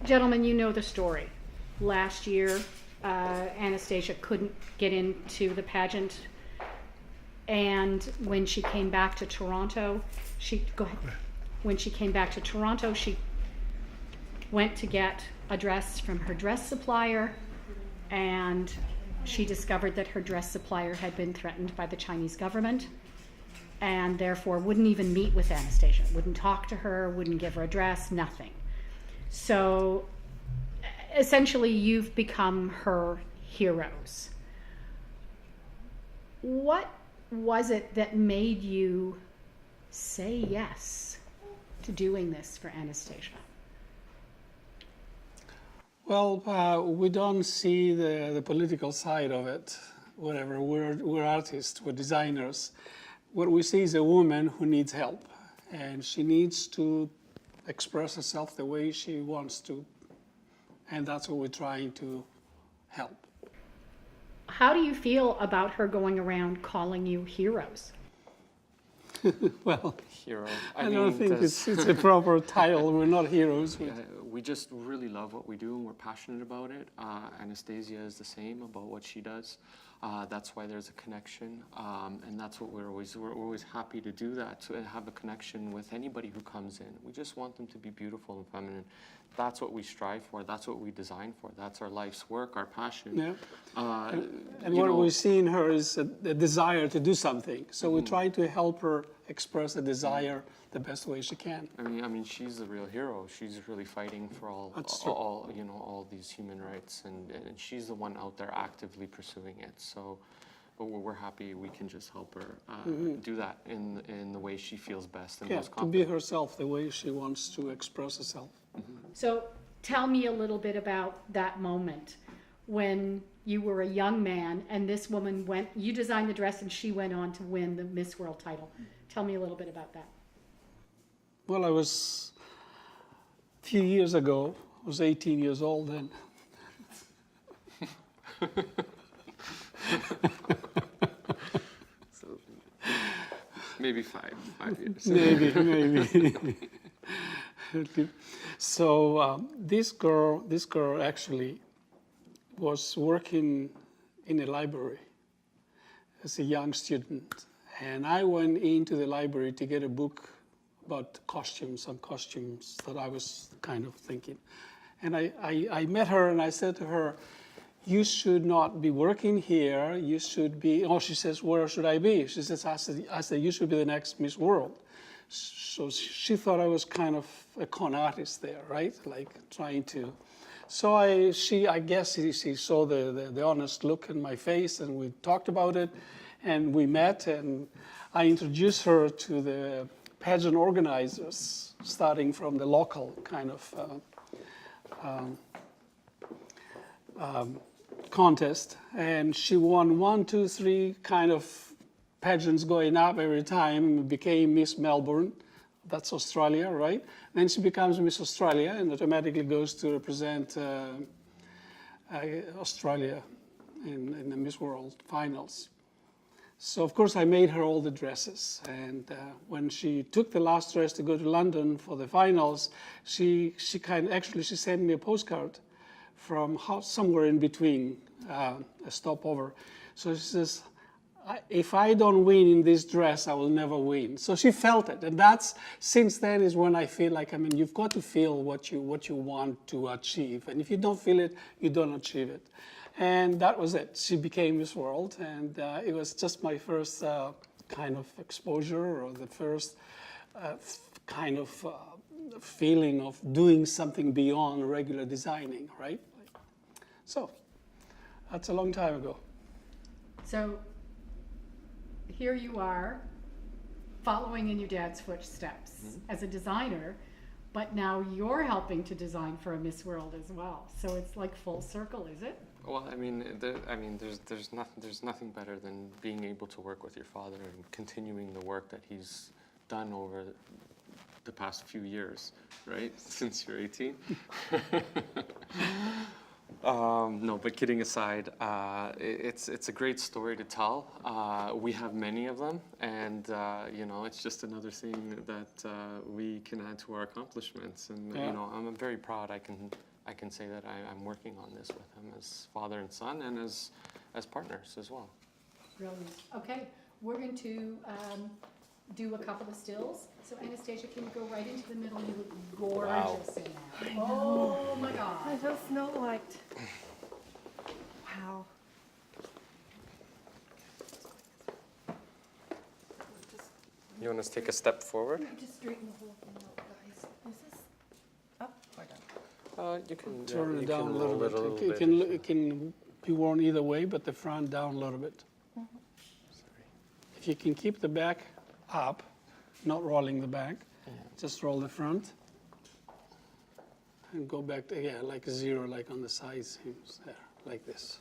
Gentlemen, you know the story. Last year, Anastasia couldn't get into the pageant, and when she came back to Toronto, go ahead. When she came back to Toronto, she went to get a dress from her dress supplier, and she discovered that her dress supplier had been threatened by the Chinese government, and therefore wouldn't even meet with Anastasia, wouldn't talk to her, wouldn't give her a dress, nothing. So essentially, you've become her heroes. What was it that made you say yes to doing this for Anastasia? Well, we don't see the political side of it. Whatever, we're artists, we're designers. What we see is a woman who needs help, and she needs to express herself the way she wants to, and that's what we're trying to help. How do you feel about her going around calling you heroes? Well, Hero. I don't think it's a proper title. We're not heroes. We just really love what we do, and we're passionate about it. Anastasia is the same about what she does. That's why there's a connection, and that's what we're always happy to do that, to have a connection with anybody who comes in. We just want them to be beautiful and feminine. That's what we strive for. That's what we design for. That's our life's work, our passion. Yeah. And what we see in her is a desire to do something. So we try to help her express a desire the best way she can. I mean, she's the real hero. She's really fighting for all these human rights, and she's the one out there actively pursuing it. So, but we're happy we can just help her do that in the way she feels best and most confident. To be herself the way she wants to express herself. So tell me a little bit about that moment when you were a young man and this woman you designed the dress and she went on to win the Miss World title. Tell me a little bit about that. Well, I was, a few years ago, I was 18 years old then. So, maybe five years. Maybe. So this girl actually was working in a library as a young student, and I went into the library to get a book about some costumes that I was kind of thinking. And I met her and I said to her, you should not be working here, you should be, she says, where should I be? She says, I said, you should be the next Miss World. So she thought I was kind of a con artist there, right? Like trying to. So I guess she saw the honest look in my face, and we talked about it, and we met, and I introduced her to the pageant organizers, starting from the local kind of contest, and she won 1, 2, 3 kind of pageants going up every time, became Miss Melbourne. That's Australia, right? Then she becomes Miss Australia and automatically goes to represent Australia in the Miss World finals. So of course I made her all the dresses, and when she took the last dress to go to London for the finals, she sent me a postcard from somewhere in between, a stopover. So she says, if I don't win in this dress, I will never win. So she felt it, and since then is when I feel like, you've got to feel what you want to achieve, and if you don't feel it, you don't achieve it. And that was it. She became Miss World, and it was just my first kind of exposure, or the first kind of feeling of doing something beyond regular designing, right? So that's a long time ago. So here you are, following in your dad's footsteps as a designer, but now you're helping to design for a Miss World as well. So it's like full circle, is it? Well, there's nothing better than being able to work with your father and continuing the work that he's done over the past few years, right? Since you're 18. No, but kidding aside, it's a great story to tell. We have many of them, and you know, it's just another thing that we can add to our accomplishments. And Yeah. you know, I'm very proud. I can say that I'm working on this with him as father and son, and as partners as well. Brilliant. Okay, we're going to do a couple of stills. So Anastasia, can you go right into the middle? You look gorgeous in that. Oh my I God. feel Snow White. Wow. You want us to take a step forward? Just straighten the whole thing out, guys. Is this up or down? You can Turn you it down can a little roll bit. it a little It bit. it can be worn either way, but the front down a little bit. If you can keep the back up, not rolling the back, just roll the front and go back to, yeah, like a zero, like on the side seams there, like this.